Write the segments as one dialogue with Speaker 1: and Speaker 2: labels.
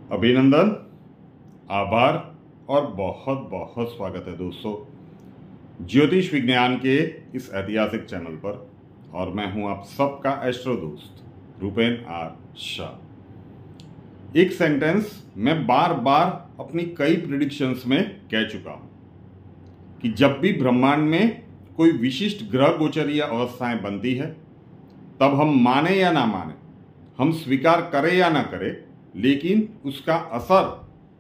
Speaker 1: अभिनंदन, आभार और बहुत बहुत स्वागत है दोस्तों ज्योतिष विज्ञान के इस ऐतिहासिक चैनल पर। और मैं हूं आप सबका एस्ट्रो दोस्त रूपेन आर शाह। एक सेंटेंस मैं बार बार अपनी कई प्रिडिक्शंस में कह चुका हूं कि जब भी ब्रह्मांड में कोई विशिष्ट ग्रह गोचरीय अवस्थाएं बनती है, तब हम माने या ना माने, हम स्वीकार करें या ना करें, लेकिन उसका असर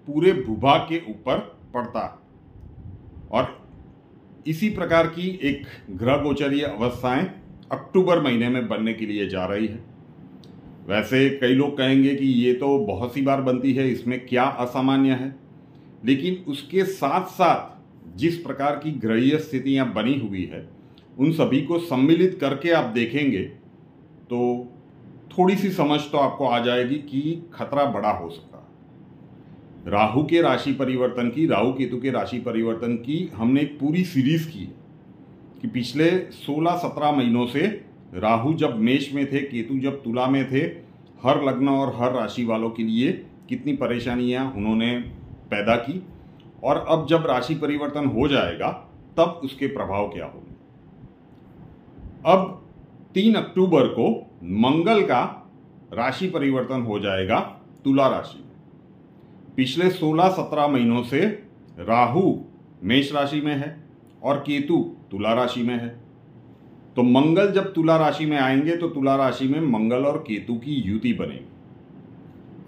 Speaker 1: पूरे भूभाग के ऊपर पड़ता है। और इसी प्रकार की एक ग्रह गोचरीय अवस्थाएं अक्टूबर महीने में बनने के लिए जा रही है। वैसे कई लोग कहेंगे कि ये तो बहुत सी बार बनती है, इसमें क्या असामान्य है। लेकिन उसके साथ साथ जिस प्रकार की ग्रहीय स्थितियां बनी हुई है, उन सभी को सम्मिलित करके आप देखेंगे तो थोड़ी सी समझ तो आपको आ जाएगी कि खतरा बड़ा हो सकता है। राहु के राशि परिवर्तन की, राहु केतु के राशि परिवर्तन की हमने एक पूरी सीरीज की है कि पिछले 16-17 महीनों से राहु जब मेष में थे, केतु जब तुला में थे, हर लग्न और हर राशि वालों के लिए कितनी परेशानियां उन्होंने पैदा की, और अब जब राशि परिवर्तन हो जाएगा तब उसके प्रभाव क्या होंगे। अब 3 अक्टूबर को मंगल का राशि परिवर्तन हो जाएगा तुला राशि में। पिछले 16-17 महीनों से राहु मेष राशि में है और केतु तुला राशि में है। तो मंगल जब तुला राशि में आएंगे तो तुला राशि में मंगल और केतु की युति बनेगी।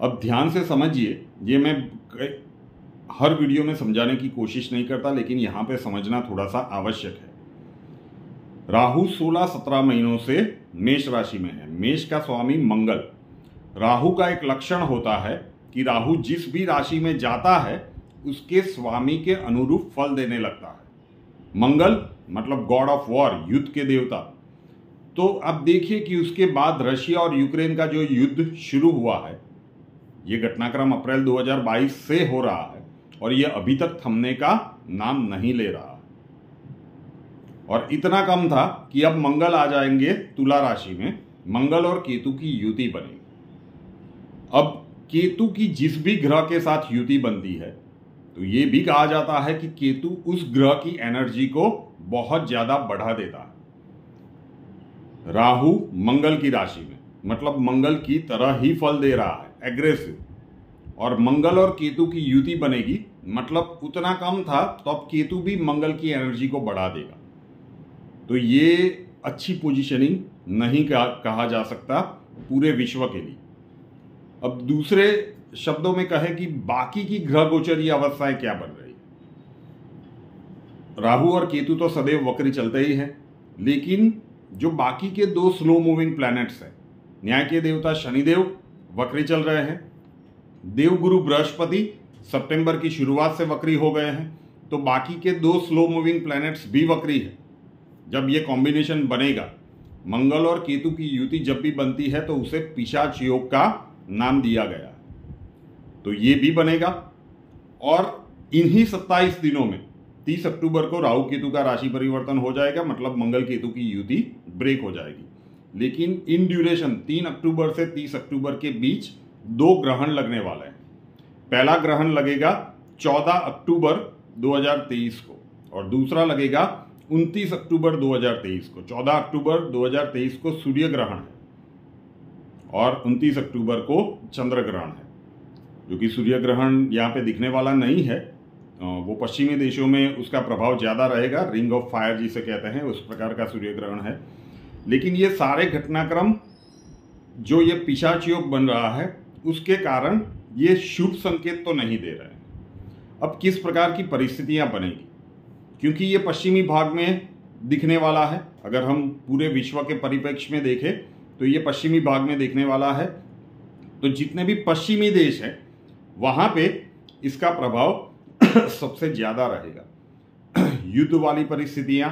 Speaker 1: अब ध्यान से समझिए, ये मैं हर वीडियो में समझाने की कोशिश नहीं करता, लेकिन यहां पे समझना थोड़ा सा आवश्यक है। राहु 16-17 महीनों से मेष राशि में है। मेष का स्वामी मंगल। राहु का एक लक्षण होता है कि राहु जिस भी राशि में जाता है उसके स्वामी के अनुरूप फल देने लगता है। मंगल मतलब गॉड ऑफ वॉर, युद्ध के देवता। तो अब देखिए कि उसके बाद रशिया और यूक्रेन का जो युद्ध शुरू हुआ है, ये घटनाक्रम अप्रैल 2022 से हो रहा है और ये अभी तक थमने का नाम नहीं ले रहा। और इतना कम था कि अब मंगल आ जाएंगे तुला राशि में, मंगल और केतु की युति बनेगी। अब केतु की जिस भी ग्रह के साथ युति बनती है तो ये भी कहा जाता है कि केतु उस ग्रह की एनर्जी को बहुत ज्यादा बढ़ा देता है। राहु मंगल की राशि में, मतलब मंगल की तरह ही फल दे रहा है, एग्रेसिव। और मंगल और केतु की युति बनेगी, मतलब उतना कम था तो अब केतु भी मंगल की एनर्जी को बढ़ा देगा। तो ये अच्छी पोजीशनिंग नहीं कहा जा सकता पूरे विश्व के लिए। अब दूसरे शब्दों में कहें कि बाकी की ग्रह गोचरीय अवस्थाएं क्या बन रही। राहु और केतु तो सदैव वक्री चलते ही हैं, लेकिन जो बाकी के 2 स्लो मूविंग प्लैनेट्स हैं, न्याय के देवता शनिदेव वक्री चल रहे हैं, देवगुरु बृहस्पति सितंबर की शुरुआत से वक्री हो गए हैं, तो बाकी के 2 स्लो मूविंग प्लैनेट्स भी वक्री है। जब ये कॉम्बिनेशन बनेगा, मंगल और केतु की युति जब भी बनती है तो उसे पिशाच योग का नाम दिया गया है। तो ये भी बनेगा। और इन्हीं 27 दिनों में 30 अक्टूबर को राहु केतु का राशि परिवर्तन हो जाएगा, मतलब मंगल केतु की युति ब्रेक हो जाएगी। लेकिन इन ड्यूरेशन 3 अक्टूबर से 30 अक्टूबर के बीच 2 ग्रहण लगने वाले हैं। पहला ग्रहण लगेगा 14 अक्टूबर 2023 को और दूसरा लगेगा 29 अक्टूबर 2023 को। 14 अक्टूबर 2023 को सूर्य ग्रहण है और 29 अक्टूबर को चंद्र ग्रहण है, जो कि सूर्य ग्रहण यहाँ पे दिखने वाला नहीं है। वो पश्चिमी देशों में उसका प्रभाव ज़्यादा रहेगा, रिंग ऑफ फायर जिसे कहते हैं, उस प्रकार का सूर्य ग्रहण है। लेकिन ये सारे घटनाक्रम जो ये पिशाच योग बन रहा है, उसके कारण ये शुभ संकेत तो नहीं दे रहे हैं। अब किस प्रकार की परिस्थितियां बनेगी, क्योंकि ये पश्चिमी भाग में दिखने वाला है। अगर हम पूरे विश्व के परिप्रेक्ष्य में देखें तो ये पश्चिमी भाग में देखने वाला है। तो जितने भी पश्चिमी देश हैं वहां पे इसका प्रभाव सबसे ज्यादा रहेगा। युद्ध वाली परिस्थितियां,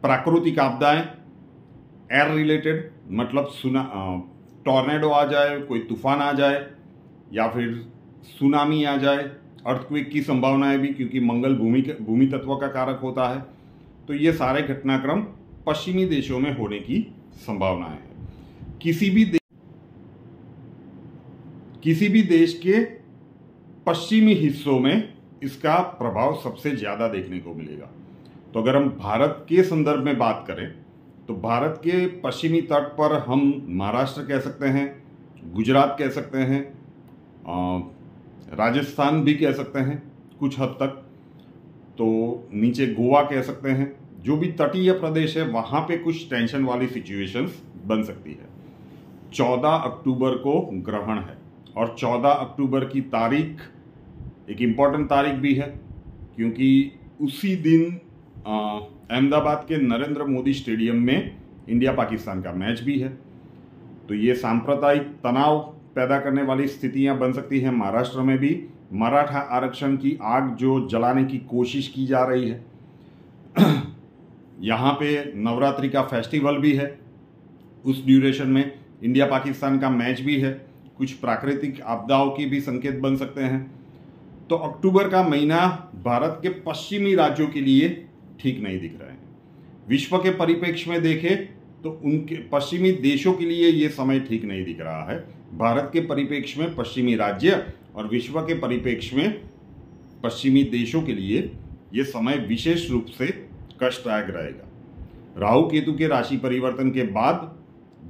Speaker 1: प्राकृतिक आपदाएं, एयर रिलेटेड, मतलब टॉर्नेडो आ जाए, कोई तूफान आ जाए, या फिर सुनामी आ जाए, अर्थक्वेक की संभावनाएं भी, क्योंकि मंगल भूमि तत्व का कारक होता है। तो ये सारे घटनाक्रम पश्चिमी देशों में होने की संभावनाएं है। किसी भी देश के पश्चिमी हिस्सों में इसका प्रभाव सबसे ज़्यादा देखने को मिलेगा। तो अगर हम भारत के संदर्भ में बात करें तो भारत के पश्चिमी तट पर हम महाराष्ट्र कह सकते हैं, गुजरात कह सकते हैं, राजस्थान भी कह सकते हैं कुछ हद तक, तो नीचे गोवा कह सकते हैं। जो भी तटीय प्रदेश है वहाँ पे कुछ टेंशन वाली सिचुएशंस बन सकती है। 14 अक्टूबर को ग्रहण है और 14 अक्टूबर की तारीख एक इम्पॉर्टेंट तारीख भी है, क्योंकि उसी दिन अहमदाबाद के नरेंद्र मोदी स्टेडियम में इंडिया पाकिस्तान का मैच भी है। तो ये सांप्रदायिक तनाव पैदा करने वाली स्थितियां बन सकती हैं। महाराष्ट्र में भी मराठा आरक्षण की आग जो जलाने की कोशिश की जा रही है। यहाँ पे नवरात्रि का फेस्टिवल भी है, उस ड्यूरेशन में इंडिया पाकिस्तान का मैच भी है, कुछ प्राकृतिक आपदाओं की भी संकेत बन सकते हैं। तो अक्टूबर का महीना भारत के पश्चिमी राज्यों के लिए ठीक नहीं दिख रहे हैं। विश्व के परिप्रेक्ष्य में देखें तो उनके पश्चिमी देशों के लिए ये समय ठीक नहीं दिख रहा है। भारत के परिप्रेक्ष्य में पश्चिमी राज्य और विश्व के परिप्रेक्ष्य में पश्चिमी देशों के लिए ये समय विशेष रूप से कष्टदायक रहेगा। राहु केतु के राशि परिवर्तन के बाद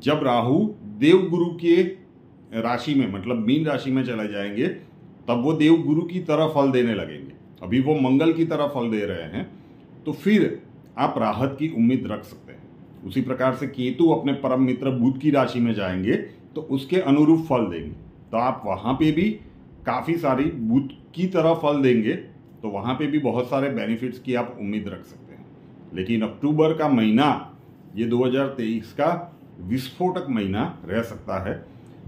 Speaker 1: जब राहु देवगुरु के राशि में मतलब मीन राशि में चले जाएंगे तब वो देवगुरु की तरह फल देने लगेंगे। अभी वो मंगल की तरह फल दे रहे हैं, तो फिर आप राहत की उम्मीद रख सकते हैं। उसी प्रकार से केतु अपने परम मित्र बुध की राशि में जाएंगे तो उसके अनुरूप फल देंगे, तो आप वहाँ पे भी काफ़ी सारी बुध की तरह फल देंगे, तो वहाँ पे भी बहुत सारे बेनिफिट्स की आप उम्मीद रख सकते हैं। लेकिन अक्टूबर का महीना ये 2023 का विस्फोटक महीना रह सकता है।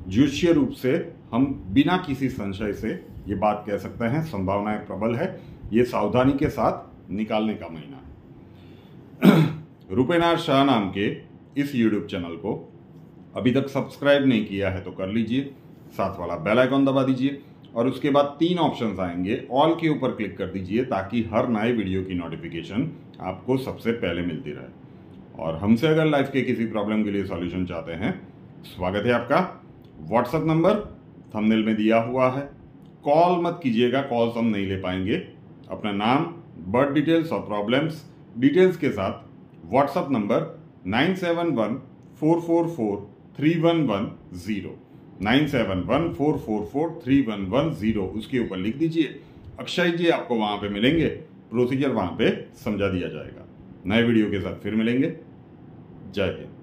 Speaker 1: ज्योतिषीय रूप से हम बिना किसी संशय से ये बात कह सकते हैं, संभावनाएं प्रबल है। ये सावधानी के साथ निकालने का महीना है। रूपेनाथ शाह नाम के इस यूट्यूब चैनल को अभी तक सब्सक्राइब नहीं किया है तो कर लीजिए, साथ वाला बेल आइकॉन दबा दीजिए और उसके बाद 3 ऑप्शंस आएंगे, ऑल के ऊपर क्लिक कर दीजिए ताकि हर नए वीडियो की नोटिफिकेशन आपको सबसे पहले मिलती रहे। और हमसे अगर लाइफ के किसी प्रॉब्लम के लिए सॉल्यूशन चाहते हैं, स्वागत है आपका। व्हाट्सएप नंबर थंबनेल में दिया हुआ है। कॉल मत कीजिएगा, कॉल्स हम नहीं ले पाएंगे। अपना नाम, बर्थ डिटेल्स और प्रॉब्लम्स डिटेल्स के साथ व्हाट्सएप नंबर 9714443110 9714443110 उसके ऊपर लिख दीजिए। अक्षय जी आपको वहाँ पे मिलेंगे, प्रोसीजर वहाँ पे समझा दिया जाएगा। नए वीडियो के साथ फिर मिलेंगे। जय हिंद।